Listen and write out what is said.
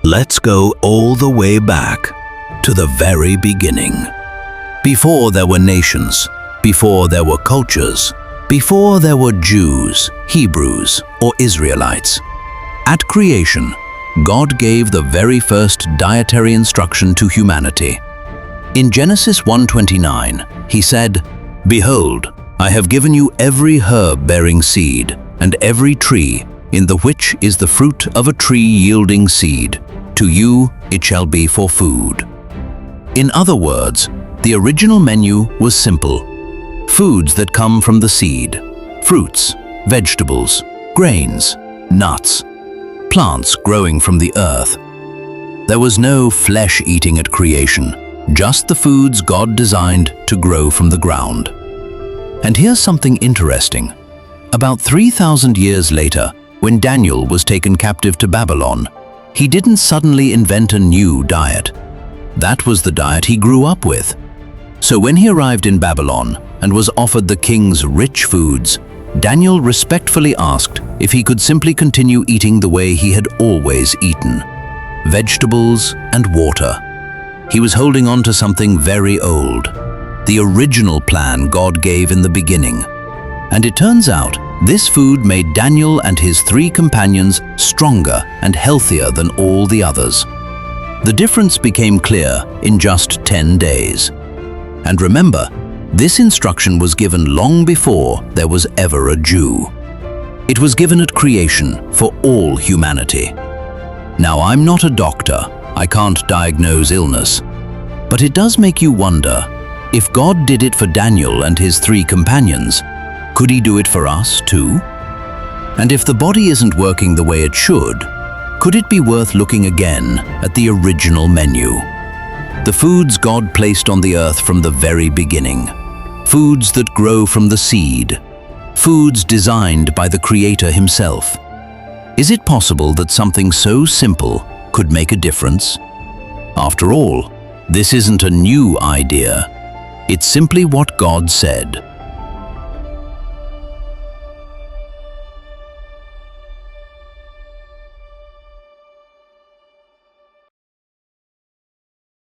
Let's go all the way back to the very beginning. Before there were nations, before there were cultures, before there were Jews, Hebrews, or Israelites. At creation, God gave the very first dietary instruction to humanity. In Genesis 1:29, He said, "Behold, I have given you every herb bearing seed, and every tree, in the which is the fruit of a tree yielding seed. To you it shall be for food." In other words, the original menu was simple. Foods that come from the seed, fruits, vegetables, grains, nuts, plants growing from the earth. There was no flesh eating at creation, just the foods God designed to grow from the ground. And here's something interesting. About 3,000 years later, when Daniel was taken captive to Babylon, he didn't suddenly invent a new diet. That was the diet he grew up with. So when he arrived in Babylon and was offered the king's rich foods, Daniel respectfully asked if he could simply continue eating the way he had always eaten: vegetables and water. He was holding on to something very old, the original plan God gave in the beginning. And it turns out, this food made Daniel and his 3 companions stronger and healthier than all the others. The difference became clear in just 10 days. And remember, this instruction was given long before there was ever a Jew. It was given at creation for all humanity. Now, I'm not a doctor, I can't diagnose illness, but it does make you wonder, if God did it for Daniel and his 3 companions, could He do it for us too? And if the body isn't working the way it should, could it be worth looking again at the original menu? The foods God placed on the earth from the very beginning. Foods that grow from the seed. Foods designed by the Creator Himself. Is it possible that something so simple could make a difference? After all, this isn't a new idea. It's simply what God said.